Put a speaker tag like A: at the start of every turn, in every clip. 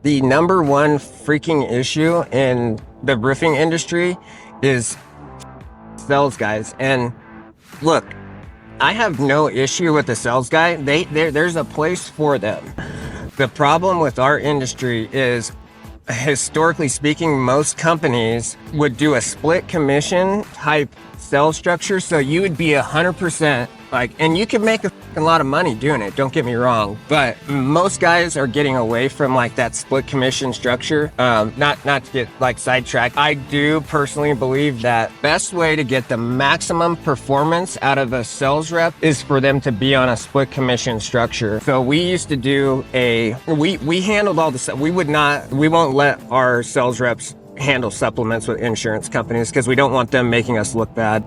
A: The number one freaking issue in the roofing industry is sales guys. And look, I have no issue with the sales guy. There's a place for them. The problem with our industry is, historically speaking, most companies would do a split commission type sales structure. So you would be 100% like, and you could make a lot of money doing it, don't get me wrong, but most guys are getting away from like that split commission structure. Not to get like sidetracked. I do personally believe that best way to get the maximum performance out of a sales rep is for them to be on a split commission structure. So we used to do we handled all the stuff. We won't let our sales reps handle supplements with insurance companies because we don't want them making us look bad.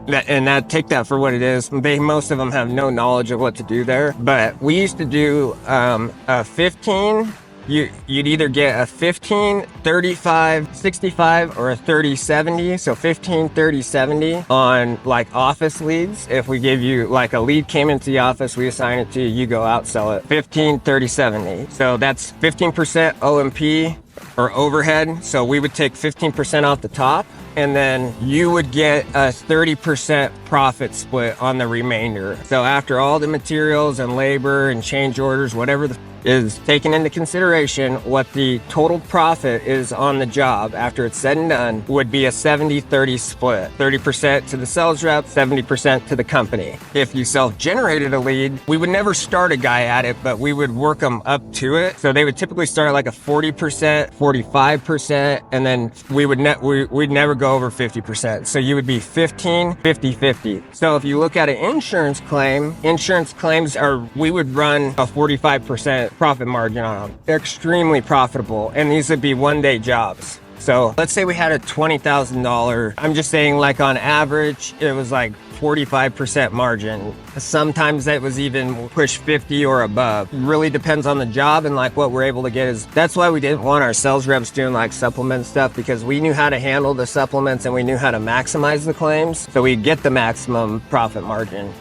A: Take that for what it is. Most of them have no knowledge of what to do there. But we used to do a 15. You'd either get a 15, 35, 65 or a 30, 70. So 15, 30, 70 on like office leads. If we give you like a lead came into the office, we assign it to you, you go out, sell it. 15, 30, 70. So that's 15% OMP or overhead. So we would take 15% off the top, and then you would get a 30% profit split on the remainder. So after all the materials and labor and change orders, whatever is taken into consideration, what the total profit is on the job after it's said and done would be a 70-30 split. 30% to the sales rep, 70% to the company. If you self-generated a lead, we would never start a guy at it, but we would work them up to it. So they would typically start at like a 40%, 45%, and then we'd never go over 50%. So you would be 15, 50, 50. So if you look at an insurance claim, insurance claims we would run a 45% profit margin on them. They're extremely profitable, and these would be one-day jobs. So let's say we had a $20,000, I'm just saying like on average, it was like 45% margin. Sometimes that was even push 50 or above. Really depends on the job, and like what we're able to get is, that's why we didn't want our sales reps doing like supplement stuff, because we knew how to handle the supplements and we knew how to maximize the claims. So we get the maximum profit margin.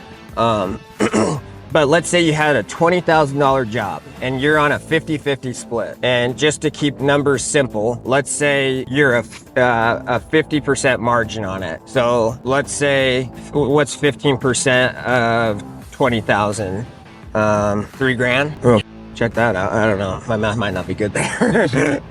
A: But let's say you had a $20,000 job and you're on a 50-50 split. And just to keep numbers simple, let's say you're a 50% margin on it. So let's say, what's 15% of 20,000? $3,000? Oh, check that out. I don't know. My math might not be good there.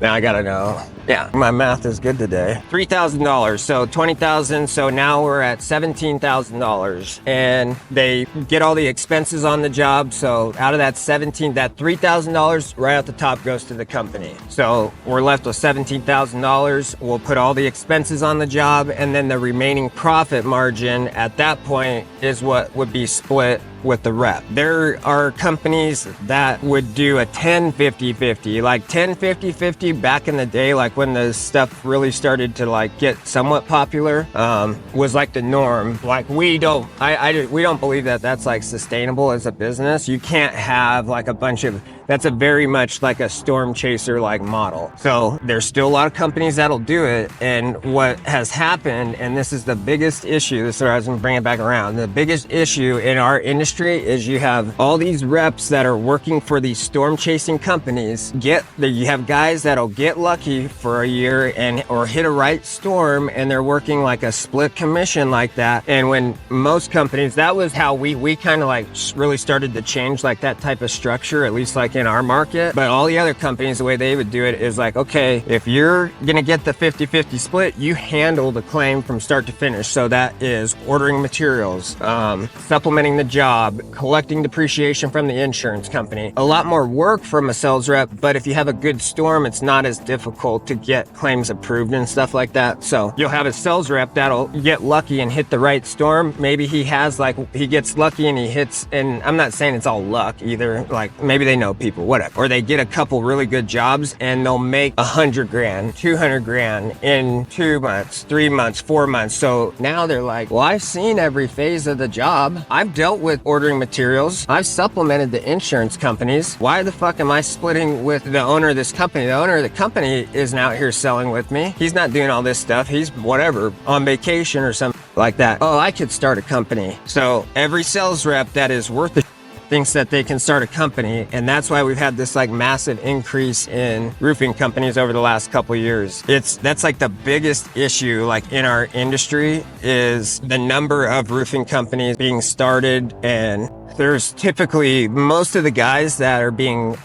A: Now I gotta know. Yeah, my math is good today. $3,000, so 20,000. So now we're at $17,000, and they get all the expenses on the job. So out of that that $3,000 right at the top goes to the company. So we're left with $17,000. We'll put all the expenses on the job, and then the remaining profit margin at that point is what would be split with the rep. There are companies that would do a 10-50-50, like 10-50-50 back in the day, like when the stuff really started to like get somewhat popular, was like the norm. Like we don't believe that that's like sustainable as a business. You can't have like a bunch of, that's a very much like a Stormchaser like model. So there's still a lot of companies that'll do it. And what has happened, and this is the biggest issue, so I was gonna bring it back around. The biggest issue in our industry is you have all these reps that are working for these storm chasing companies. You have guys that'll get lucky for a year or hit a right storm, and they're working like a split commission like that. And when most companies, that was how we kind of like really started to change like that type of structure, at least like in our market. But all the other companies, the way they would do it is like, okay, if you're gonna get the 50-50 split, you handle the claim from start to finish. So that is ordering materials, supplementing the job, collecting depreciation from the insurance company. A lot more work from a sales rep, but if you have a good storm, it's not as difficult to get claims approved and stuff like that. So you'll have a sales rep that'll get lucky and hit the right storm. Maybe he gets lucky and he hits, and I'm not saying it's all luck either. Like maybe they know people, whatever, or they get a couple really good jobs and they'll make $100,000, $200,000 in 2 months, 3 months, 4 months. So now they're like, well, I've seen every phase of the job. I've dealt with ordering materials. I've supplemented the insurance companies. Why the fuck am I splitting with the owner of this company? The owner of the company isn't out here selling with me. He's not doing all this stuff. He's whatever, on vacation or something like that. Oh, I could start a company. So every sales rep that is worth thinks that they can start a company. And that's why we've had this like massive increase in roofing companies over the last couple of years. That's like the biggest issue like in our industry is the number of roofing companies being started. And there's typically most of the guys that are being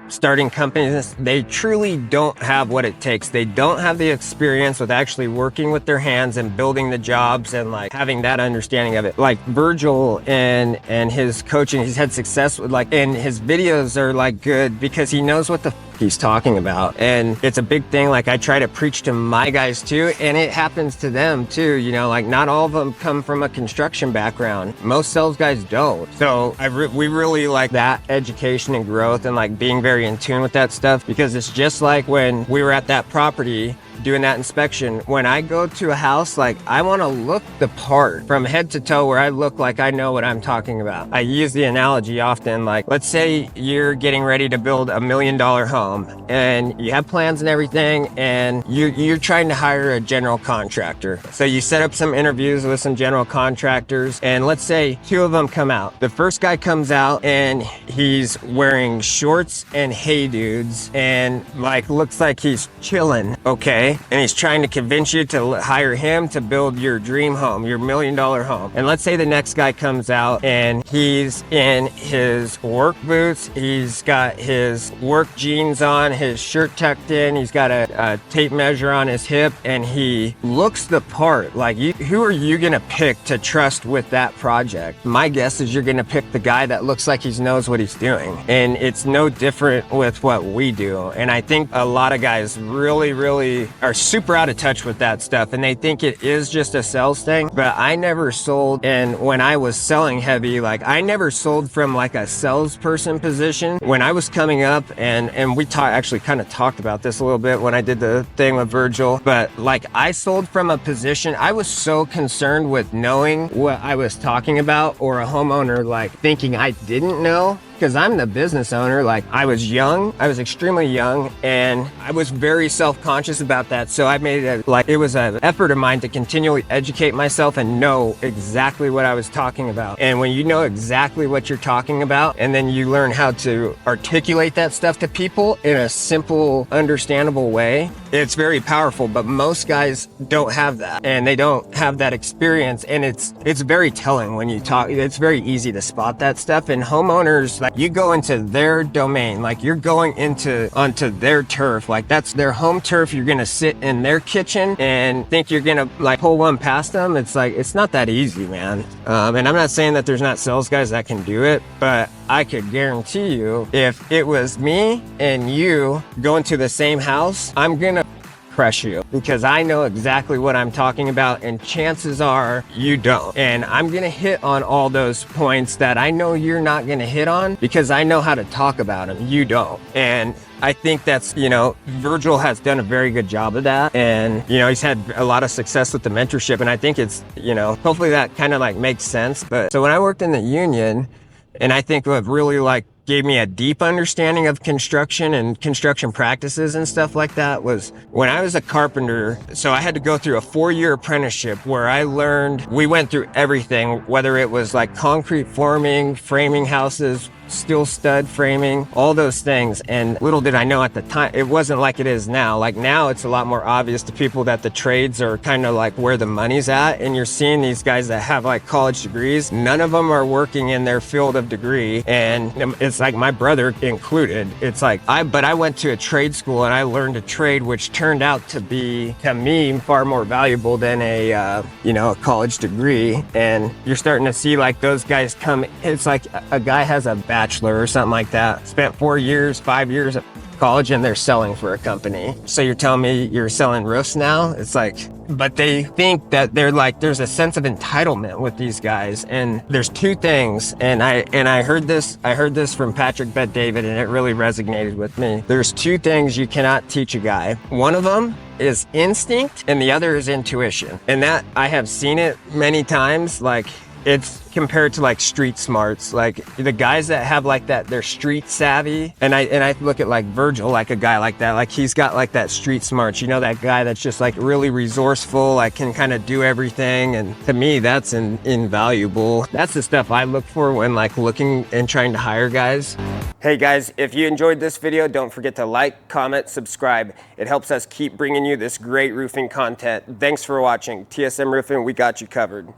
A: starting companies, they truly don't have what it takes. They don't have the experience with actually working with their hands and building the jobs and like having that understanding of it. Like Virgil and his coaching, he's had success with like, and his videos are like good because he knows what the he's talking about. And it's a big thing. Like I try to preach to my guys too, and it happens to them too. You know, like not all of them come from a construction background. Most sales guys don't. So we really like that education and growth and like being very in tune with that stuff, because it's just like when we were at that property doing that inspection. When I go to a house, like I want to look the part from head to toe where I look like I know what I'm talking about. I use the analogy often, like let's say you're getting ready to build $1 million home and you have plans and everything, and you're trying to hire a general contractor. So you set up some interviews with some general contractors, and let's say 2 of them come out. The first guy comes out and he's wearing shorts and hey dudes and like looks like he's chilling, okay? And he's trying to convince you to hire him to build your dream home, your $1 million home. And let's say the next guy comes out and he's in his work boots, he's got his work jeans on, his shirt tucked in, he's got a tape measure on his hip, and he looks the part. Like who are you gonna pick to trust with that project? My guess is you're gonna pick the guy that looks like he knows what he's doing. And it's no different with what we do. And I think a lot of guys really are super out of touch with that stuff, and they think it is just a sales thing. But I never sold, and when I was selling heavy, like I never sold from like a salesperson position. When I was coming up, and we actually kind of talked about this a little bit when I did the thing with Virgil, but like I sold from a position, I was so concerned with knowing what I was talking about, or a homeowner like thinking I didn't know. Because I'm the business owner, like I was young, I was extremely young, and I was very self-conscious about that. So I made it like it was an effort of mine to continually educate myself and know exactly what I was talking about. And when you know exactly what you're talking about, and then you learn how to articulate that stuff to people in a simple, understandable way, it's very powerful. But most guys don't have that, and they don't have that experience. And it's very telling when you talk. It's very easy to spot that stuff. And homeowners, like you go into their domain, like you're going onto their turf, like that's their home turf. You're gonna sit in their kitchen and think you're gonna like pull one past them. It's like, it's not that easy, man. And I'm not saying that there's not sales guys that can do it, but I could guarantee you, if it was me and you going to the same house, I'm gonna crush you, because I know exactly what I'm talking about, and chances are you don't. And I'm gonna hit on all those points that I know you're not gonna hit on, because I know how to talk about them. You don't. And I think that's, you know, Virgil has done a very good job of that. And, you know, he's had a lot of success with the mentorship. And I think it's, you know, hopefully that kind of like makes sense. But so when I worked in the union, and I think what really like gave me a deep understanding of construction and construction practices and stuff like that was when I was a carpenter. So I had to go through a 4-year apprenticeship where we went through everything, whether it was like concrete forming, framing houses, steel stud framing, all those things. And little did I know at the time, it wasn't like it is now. Like now it's a lot more obvious to people that the trades are kind of like where the money's at. And you're seeing these guys that have like college degrees. None of them are working in their field of degree. And it's like my brother included. It's like, but I went to a trade school and I learned a trade, which turned out to be, to me, far more valuable than a college degree. And you're starting to see like those guys come, it's like a guy has a bachelor or something like that, spent 4 years, 5 years at college, and they're selling for a company. So you're telling me you're selling roofs now? It's like, but they think that they're like, there's a sense of entitlement with these guys. And there's 2 things. And I heard this from Patrick Bet-David, and it really resonated with me. There's 2 things you cannot teach a guy. One of them is instinct, and the other is intuition. And that I have seen it many times. Like, it's compared to like street smarts, like the guys that have like that, they're street savvy. And I look at like Virgil, like a guy like that, like he's got like that street smarts, you know, that guy that's just like really resourceful, like can kind of do everything. And to me, that's invaluable. That's the stuff I look for when like looking and trying to hire guys. Hey guys, if you enjoyed this video, don't forget to like, comment, subscribe. It helps us keep bringing you this great roofing content. Thanks for watching. TSM Roofing, we got you covered.